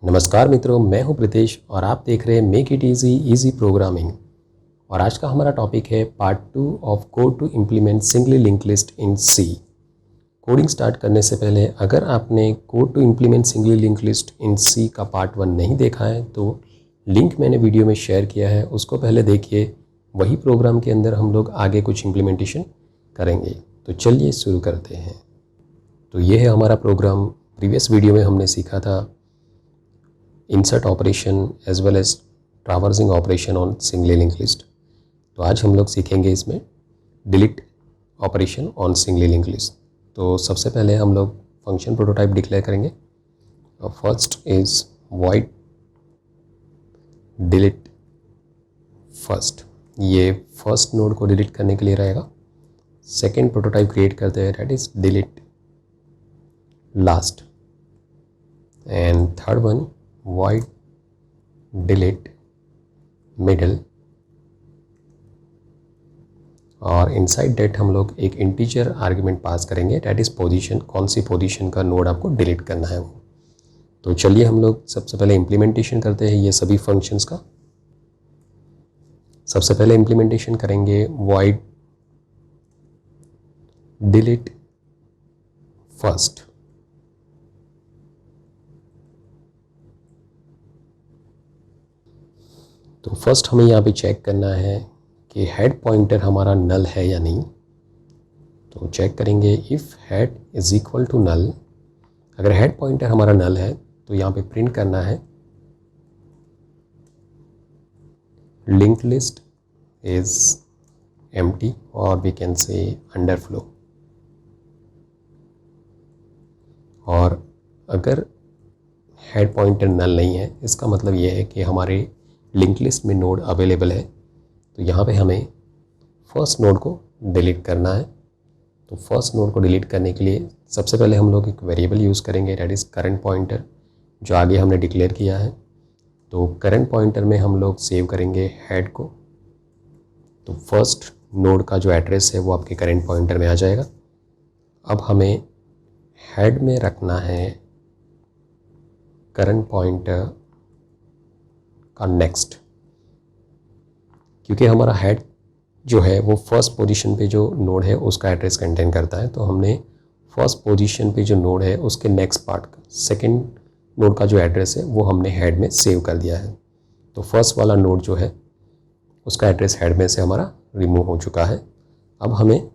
नमस्कार मित्रों, मैं हूं प्रीतेश और आप देख रहे हैं मेक इट इजी प्रोग्रामिंग। और आज का हमारा टॉपिक है part 2 of code to implement singly link list in C. Coding start करने से पहले अगर आपने code to implement singly link list in C का पार्ट 1 नहीं देखा है तो लिंक मैंने वीडियो में शेयर किया है, उसको पहले देखिए। वही प्रोग्राम के अंदर हम लोग आगे कुछ इम्प्लीमेंटेशन करेंगे। तो चलिए शुरू करते हैं। तो ये है हमारा प्रोग्राम। प्रीवियस वीडियो में हमने सीखा था insert operation as well as traversing operation on singly link list. तो आज हम लोग सीखेंगे इसमें delete operation on singly link list. तो सबसे पहले हम लोग फंक्शन प्रोटोटाइप डिक्लेयर करेंगे। First is void delete first, ये फर्स्ट नोड को डिलीट करने के लिए रहेगा। सेकेंड प्रोटोटाइप क्रिएट करते हैं, that is delete last. And third one void delete middle, और इनसाइड डेट हम लोग एक इंटीजर आर्ग्यूमेंट पास करेंगे, डैट इज पोजीशन। कौन सी पोजीशन का नोड आपको डिलीट करना है वो। तो चलिए हम लोग सबसे पहले इम्प्लीमेंटेशन करते हैं ये सभी फंक्शंस का। सबसे पहले इम्प्लीमेंटेशन करेंगे void delete फर्स्ट। तो फर्स्ट हमें यहाँ पे चेक करना है कि हेड पॉइंटर हमारा नल है या नहीं। तो चेक करेंगे if head is equal to null. अगर हेड पॉइंटर हमारा नल है तो यहाँ पे प्रिंट करना है लिंक लिस्ट इज एम्प्टी, और वी कैन से अंडरफ्लो। और अगर हेड पॉइंटर नल नहीं है, इसका मतलब ये है कि हमारे लिंक लिस्ट में नोड अवेलेबल है। तो यहाँ पे हमें फर्स्ट नोड को डिलीट करना है। तो फर्स्ट नोड को डिलीट करने के लिए सबसे पहले हम लोग एक वेरिएबल यूज़ करेंगे, दैट इज़ करंट पॉइंटर, जो आगे हमने डिक्लेयर किया है। तो करंट पॉइंटर में हम लोग सेव करेंगे हेड को। तो फर्स्ट नोड का जो एड्रेस है वो आपके करंट पॉइंटर में आ जाएगा। अब हमें हेड में रखना है करंट पॉइंटर का नेक्स्ट, क्योंकि हमारा हेड जो है वो फर्स्ट पोजीशन पे जो नोड है उसका एड्रेस कंटेन करता है। तो हमने फर्स्ट पोजीशन पे जो नोड है उसके नेक्स्ट पार्ट का सेकंड नोड का जो एड्रेस है वो हमने हेड में सेव कर दिया है। तो फर्स्ट वाला नोड जो है उसका एड्रेस हेड में से हमारा रिमूव हो चुका है। अब हमें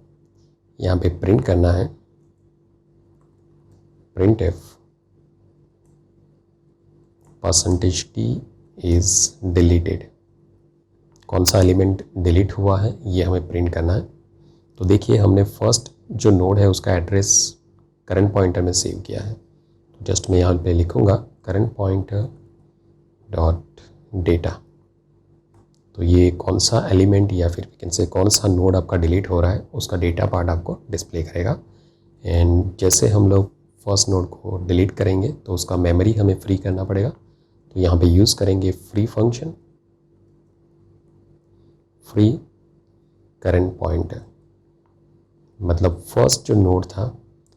यहाँ पे प्रिंट करना है print F %t is deleted. कौन सा एलिमेंट डिलीट हुआ है ये हमें प्रिंट करना है। तो देखिए हमने फर्स्ट जो नोड है उसका एड्रेस करंट पॉइंटर में सेव किया है। तो जस्ट मैं यहाँ पे लिखूँगा करंट पॉइंटर डॉट डेटा। तो ये कौन सा एलिमेंट या फिर कैन से कौन सा नोड आपका डिलीट हो रहा है उसका डेटा पार्ट आपको डिस्प्ले करेगा। एंड जैसे हम लोग फर्स्ट नोड को डिलीट करेंगे तो उसका मेमोरी हमें फ्री करना पड़ेगा। तो यहाँ पे यूज़ करेंगे free function, free current pointer, मतलब फर्स्ट जो नोड था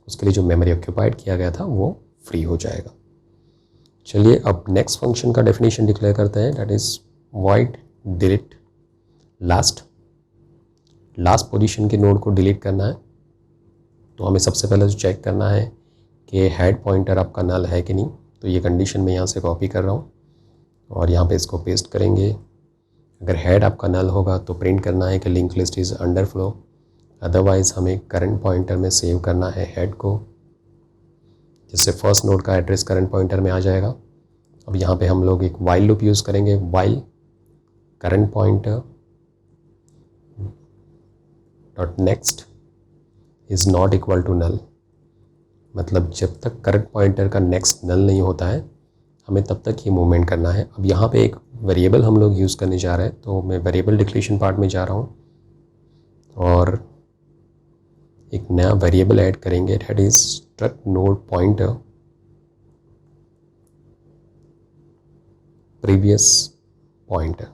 उसके लिए जो मेमोरी ऑक्यूपाइड किया गया था वो फ्री हो जाएगा। चलिए अब नेक्स्ट फंक्शन का डेफिनेशन डिक्लेयर करते हैं, that is void delete last. Last position के नोड को डिलीट करना है। तो हमें सबसे पहले जो चेक करना है कि हेड पॉइंटर आपका नल है कि नहीं। तो ये कंडीशन मैं यहाँ से कॉपी कर रहा हूँ और यहाँ पे इसको पेस्ट करेंगे। अगर हेड आपका नल होगा तो प्रिंट करना है कि link list is underflow, otherwise हमें करंट पॉइंटर में सेव करना है हेड को, जिससे फर्स्ट नोड का एड्रेस करंट पॉइंटर में आ जाएगा। अब यहाँ पे हम लोग एक वाइल लूप यूज़ करेंगे, while current pointer dot next is not equal to null. मतलब जब तक करंट पॉइंटर का नेक्स्ट नल नहीं होता है हमें तब तक ये मूवमेंट करना है। अब यहाँ पे एक वेरिएबल हम लोग यूज़ करने जा रहे हैं। तो मैं वेरिएबल डिक्लेरेशन पार्ट में जा रहा हूँ और एक नया वेरिएबल ऐड करेंगे, that is struct node pointer previous pointer.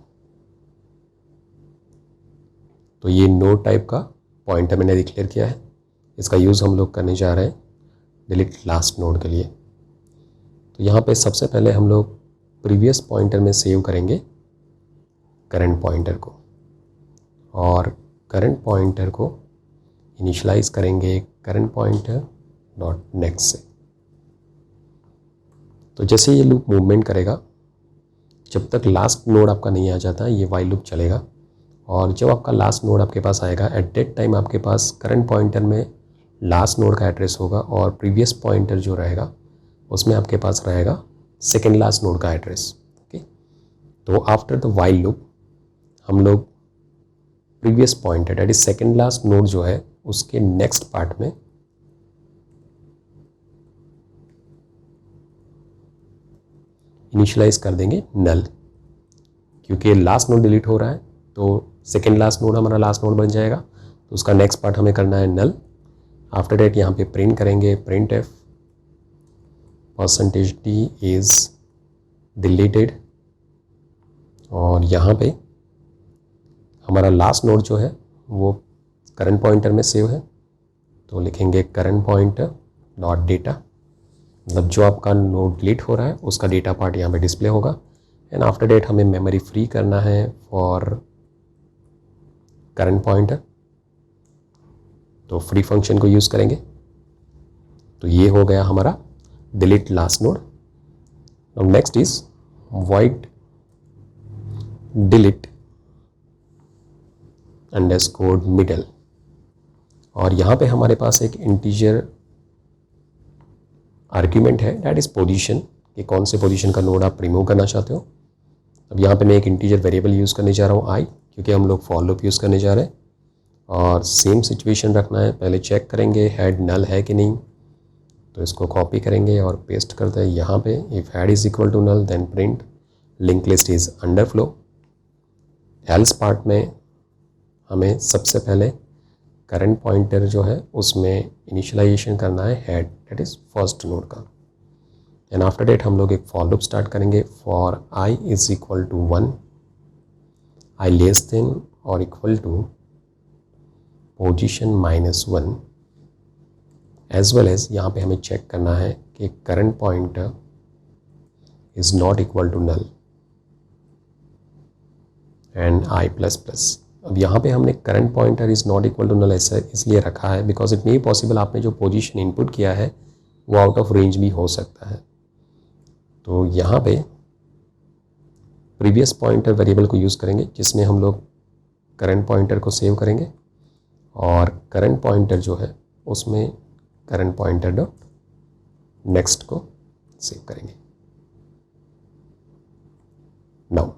तो ये नोड टाइप का पॉइंटर मैंने डिक्लेयर किया है। इसका यूज़ हम लोग करने जा रहे हैं डिलीट लास्ट नोड के लिए। तो तो यहाँ पे सबसे पहले हम लोग प्रीवियस पॉइंटर में सेव करेंगे करंट पॉइंटर को, और करंट पॉइंटर को इनिशियलाइज करेंगे करंट पॉइंटर डॉट नेक्स्ट से। तो जैसे ये लूप मूवमेंट करेगा, जब तक लास्ट नोड आपका नहीं आ जाता ये वाइल लूप चलेगा, और जब आपका लास्ट नोड आपके पास आएगा एट दैट टाइम आपके पास करंट पॉइंटर में लास्ट नोड का एड्रेस होगा, और प्रीवियस पॉइंटर जो रहेगा उसमें आपके पास रहेगा सेकेंड लास्ट नोड का एड्रेस। ओके, तो आफ्टर द वाइल लूप हम लोग previous pointer that is second last node जो है उसके नेक्स्ट पार्ट में इनिशियलाइज कर देंगे नल, क्योंकि लास्ट नोड डिलीट हो रहा है तो सेकेंड लास्ट नोड हमारा लास्ट नोड बन जाएगा, तो उसका नेक्स्ट पार्ट हमें करना है नल। आफ्टर डेट यहाँ पे प्रिंट करेंगे print F %d is deleted, और यहाँ पे हमारा लास्ट नोड जो है वो करंट पॉइंटर में सेव है, तो लिखेंगे करंट पॉइंटर डॉट डेटा, मतलब जो आपका नोड डिलीट हो रहा है उसका डेटा पार्ट यहाँ पे डिस्प्ले होगा। एंड आफ्टर डेट हमें मेमोरी फ्री करना है फॉर करंट पॉइंटर, तो फ्री फंक्शन को यूज़ करेंगे। तो ये हो गया हमारा delete last node. Now next is void delete underscore middle, और यहाँ पे हमारे पास एक इंटीजर आर्ग्यूमेंट है दैट इज पोजीशन, कि कौन से पोजीशन का नोड आप रिमूव करना चाहते हो। अब यहाँ पे मैं एक इंटीजर वेरिएबल यूज़ करने जा रहा हूँ आई, क्योंकि हम लोग फॉर लूप यूज़ करने जा रहे हैं, और सेम सिचुएशन रखना है। पहले चेक करेंगे हेड नल है कि नहीं, तो इसको कॉपी करेंगे और पेस्ट करते हैं यहाँ पे। If head is equal to null then print link list is underflow. Else part में हमें सबसे पहले करंट पॉइंटर जो है उसमें इनिशियलाइजेशन करना है head that is first node का। एंड आफ्टर डेट हम लोग एक फॉर लूप स्टार्ट करेंगे for I is equal to 1, I less than और equal to position -1, as well as यहाँ पे हमें चेक करना है कि current pointer is not equal to null and I plus plus. अब यहाँ पे हमने current pointer is not equal to null ऐसा इसलिए रखा है बिकॉज इट मे पॉसिबल आपने जो पोजीशन इनपुट किया है वो आउट ऑफ रेंज भी हो सकता है। तो यहाँ पे प्रीवियस पॉइंटर वेरिएबल को यूज़ करेंगे जिसमें हम लोग करंट पॉइंटर को सेव करेंगे, और करंट पॉइंटर जो है उसमें करंट पॉइंटर डॉट नेक्स्ट को सेव करेंगे। नाउ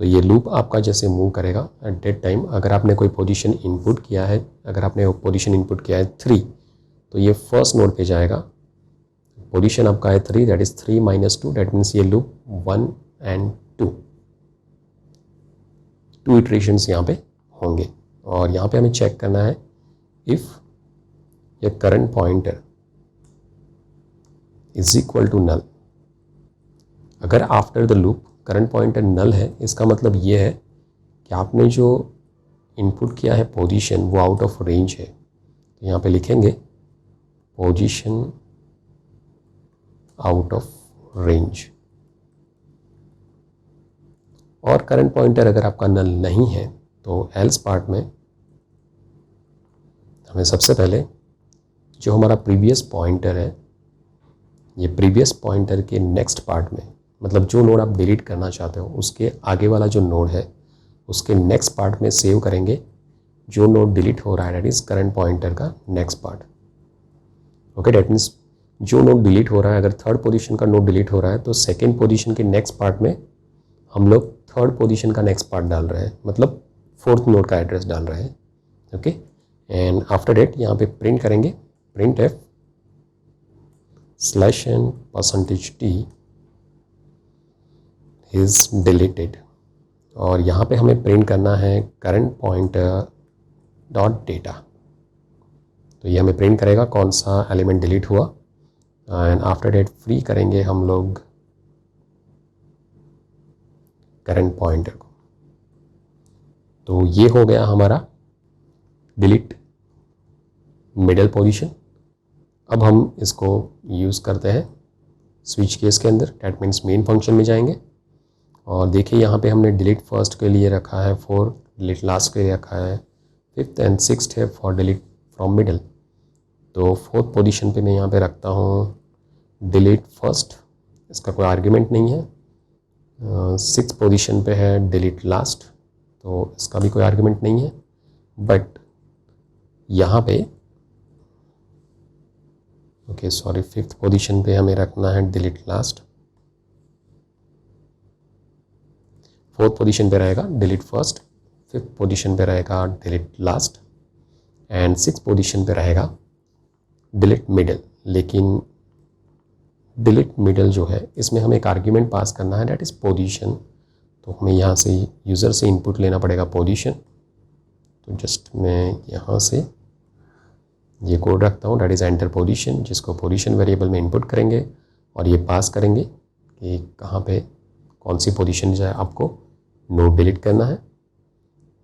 तो ये लूप आपका जैसे मूव करेगा एट दैट टाइम, अगर आपने कोई पोजीशन इनपुट किया है, अगर आपने पोजीशन इनपुट किया है 3, तो ये फर्स्ट नोड पे जाएगा। पोजीशन आपका है 3 दैट इज 3 - 2, दैट मीन्स ये लूप 1 and 2 इटरेशंस यहाँ पे होंगे। और यहाँ पे हमें चेक करना है इफ़ ये current pointer is equal to null. अगर after the loop current pointer null है, इसका मतलब ये है कि आपने जो इनपुट किया है पोजीशन वो आउट ऑफ रेंज है। तो यहाँ पे लिखेंगे पोजीशन आउट ऑफ रेंज। और करंट पॉइंटर अगर आपका नल नहीं है तो एल्स पार्ट में हमें सबसे पहले जो हमारा प्रीवियस पॉइंटर है, ये प्रीवियस पॉइंटर के नेक्स्ट पार्ट में, मतलब जो नोड आप डिलीट करना चाहते हो उसके आगे वाला जो नोड है उसके नेक्स्ट पार्ट में सेव करेंगे जो नोड डिलीट हो रहा है, दैट इज़ करंट पॉइंटर का next part. Okay, that means जो नोड डिलीट हो रहा है, अगर थर्ड पोजीशन का नोड डिलीट हो रहा है तो सेकेंड पोजीशन के नेक्स्ट पार्ट में हम लोग थर्ड पोजीशन का नेक्स्ट पार्ट डाल रहे हैं, मतलब फोर्थ नोड का एड्रेस डाल रहे हैं। ओके, एंड आफ्टर डेट यहाँ पे प्रिंट करेंगे print F /n %d is deleted, और यहाँ पे हमें प्रिंट करना है करंट पॉइंटर डॉट डेटा। तो ये हमें प्रिंट करेगा कौन सा एलिमेंट डिलीट हुआ, एंड आफ्टर डेट फ्री करेंगे हम लोग करंट पॉइंटर को। तो ये हो गया हमारा डिलीट मिडल पोजीशन। अब हम इसको यूज़ करते हैं स्विच केस के अंदर, डैट मीन्स मेन फंक्शन में जाएंगे और देखिए यहाँ पे हमने डिलीट फर्स्ट के लिए रखा है 4, डिलीट लास्ट के लिए रखा है 5th एंड 6th है फॉर डिलीट फ्रॉम मिडल। तो 4th पोजीशन पे मैं यहाँ पे रखता हूँ डिलीट फर्स्ट, इसका कोई आर्ग्यूमेंट नहीं है। 6th पोजीशन पे है डिलीट लास्ट, तो इसका भी कोई आर्ग्यूमेंट नहीं है। बट यहाँ पे ओके सॉरी 5th पोजीशन पे हमें रखना है डिलीट लास्ट, 4th पोजीशन पे रहेगा डिलीट फर्स्ट, 5th पोजीशन पे रहेगा delete last and 6th position पे रहेगा डिलीट मिडल। लेकिन डिलीट मिडल जो है इसमें हमें एक आर्ग्यूमेंट पास करना है, डैट इज़ पोजीशन। तो हमें यहाँ से यूज़र से इनपुट लेना पड़ेगा पोजीशन। तो जस्ट मैं यहाँ से ये कोड रखता हूँ, डैट इज़ एंटर पोजीशन, जिसको पोजीशन वेरिएबल में इनपुट करेंगे और ये पास करेंगे कि कहाँ पे कौन सी पोजीशन जो है आपको नोड डिलीट करना है।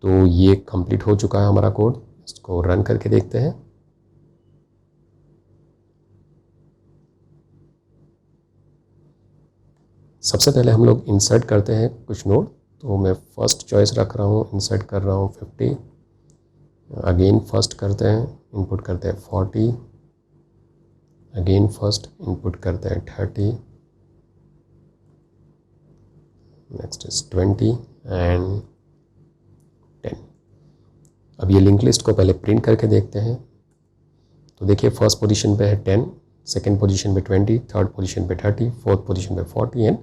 तो ये कंप्लीट हो चुका है हमारा कोड, इसको रन करके देखते हैं। सबसे पहले हम लोग इंसर्ट करते हैं कुछ नोड। तो मैं फर्स्ट चॉइस रख रहा हूँ, इंसर्ट कर रहा हूँ 50, अगेन फर्स्ट करते हैं, इनपुट करते हैं 40, अगेन फर्स्ट इनपुट करते हैं 30, नेक्स्ट इज 20 एंड 10। अब ये लिंक लिस्ट को पहले प्रिंट करके देखते हैं। तो देखिए फर्स्ट पोजीशन पे है 10, सेकेंड पोजीशन पे 20, थर्ड पोजीशन पे 30, फोर्थ पोजीशन पे 40 एंड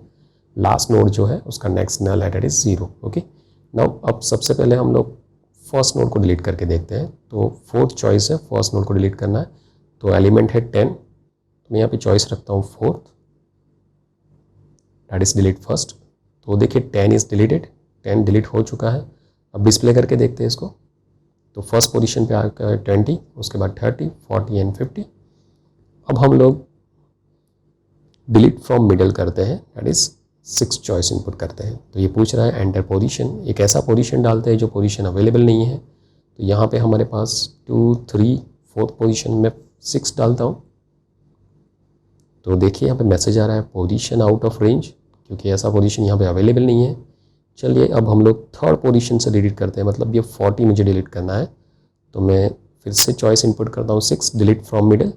लास्ट नोड जो है उसका नेक्स्ट नल है, डेट इज 0। ओके नाउ अब सबसे पहले हम लोग फर्स्ट नोड को डिलीट करके देखते हैं। तो 4th चॉइस है फर्स्ट नोड को डिलीट करना है। तो एलिमेंट है 10, तो मैं यहाँ पे चॉइस रखता हूँ 4th, date is delete first. तो देखिए 10 इज डिलीटेड, 10 डिलीट हो चुका है। अब डिस्प्ले करके देखते हैं इसको। तो फर्स्ट पोजीशन पे आकर 20, उसके बाद 30, 40 एंड 50। अब हम लोग डिलीट फ्रॉम मिडल करते हैं, that is 6th choice input करते हैं। तो ये पूछ रहा है एंटर पोजीशन, एक ऐसा पोजीशन डालते हैं जो पोजीशन अवेलेबल नहीं है। तो यहाँ पे हमारे पास 2, 3, 4th पोजीशन में 6 डालता हूँ। तो देखिए यहाँ पे मैसेज आ रहा है पोजीशन आउट ऑफ रेंज, क्योंकि ऐसा पोजीशन यहाँ पे अवेलेबल नहीं है। चलिए अब हम लोग थर्ड पोजीशन से डिलीट करते हैं, मतलब ये 40 मुझे डिलीट करना है। तो मैं फिर से चॉइस इनपुट करता हूँ 6, delete from middle,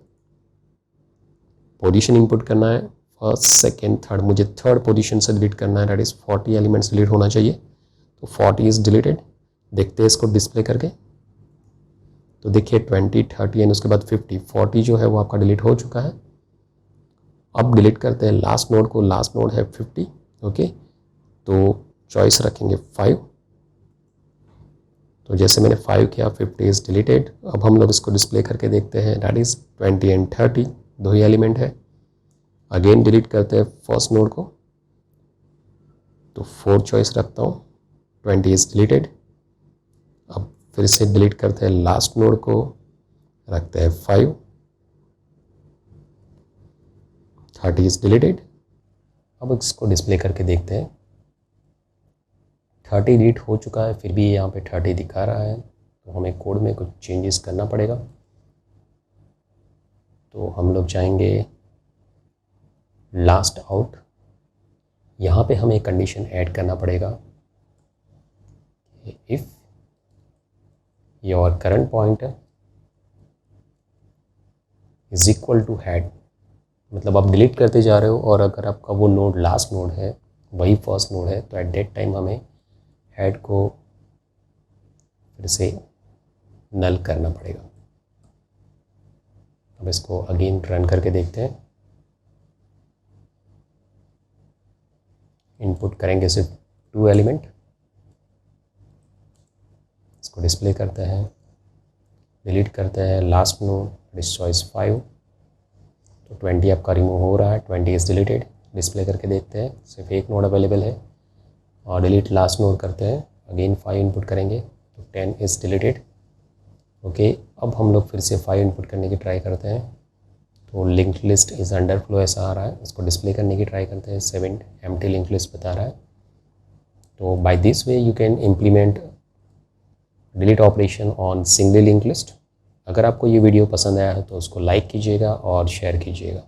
position input करना है फर्स्ट, सेकेंड, थर्ड, मुझे थर्ड पोजीशन से डिलीट करना है, दैट इज़ 40 एलिमेंट्स डिलीट होना चाहिए। तो 40 इज़ डिलीटेड। देखते हैं इसको डिस्प्ले करके। तो देखिए 20, 30 एंड उसके बाद 50, 40 जो है वो आपका डिलीट हो चुका है। अब डिलीट करते हैं लास्ट नोड को, लास्ट नोड है 50। ओके तो चॉइस रखेंगे 5। तो जैसे मैंने 5 किया, 50 इज़ डिलीटेड। अब हम लोग इसको डिस्प्ले करके देखते हैं, दैट इज़ 20 एंड 30, दो ही एलिमेंट है। अगेन डिलीट करते हैं फर्स्ट नोड को, तो 4 चॉइस रखता हूँ, 20 इज़ डिलीटेड। अब फिर से डिलीट करते हैं लास्ट नोड को, रखते हैं 5, 30 इज़ डिलीटेड। अब इसको डिस्प्ले करके देखते हैं। 30 डिलीट हो चुका है, फिर भी यहाँ पे 30 दिखा रहा है। तो हमें कोड में कुछ चेंजेस करना पड़ेगा। तो हम लोग जाएंगे लास्ट आउट, यहाँ पे हमें कंडीशन ऐड करना पड़ेगा, if your current pointer is equal to head, मतलब आप डिलीट करते जा रहे हो और अगर आपका वो नोड लास्ट नोड है, वही फर्स्ट नोड है, तो एट दैट टाइम हमें हेड को फिर से नल करना पड़ेगा। अब इसको अगेन रन करके देखते हैं। इनपुट करेंगे सिर्फ 2 एलिमेंट, इसको डिस्प्ले करते हैं, डिलीट करते हैं लास्ट नोड, इज चॉइस 5। तो 20 आपका रिमूव हो रहा है, 20 इज़ डिलीटेड। डिस्प्ले करके देखते हैं, सिर्फ एक नोड अवेलेबल है और डिलीट लास्ट नोड करते हैं, अगेन 5 इनपुट करेंगे, तो 10 इज़ डिलीटेड। ओके अब हम लोग फिर से 5 इनपुट करने की ट्राई करते हैं। तो link list is under flow ऐसा आ रहा है, इसको डिस्प्ले करने की ट्राई करते हैं, 7 एम्प्टी लिंक लिस्ट बता रहा है। तो by this way you can implement delete operation on single link list. अगर आपको ये वीडियो पसंद आया है तो उसको लाइक कीजिएगा और शेयर कीजिएगा।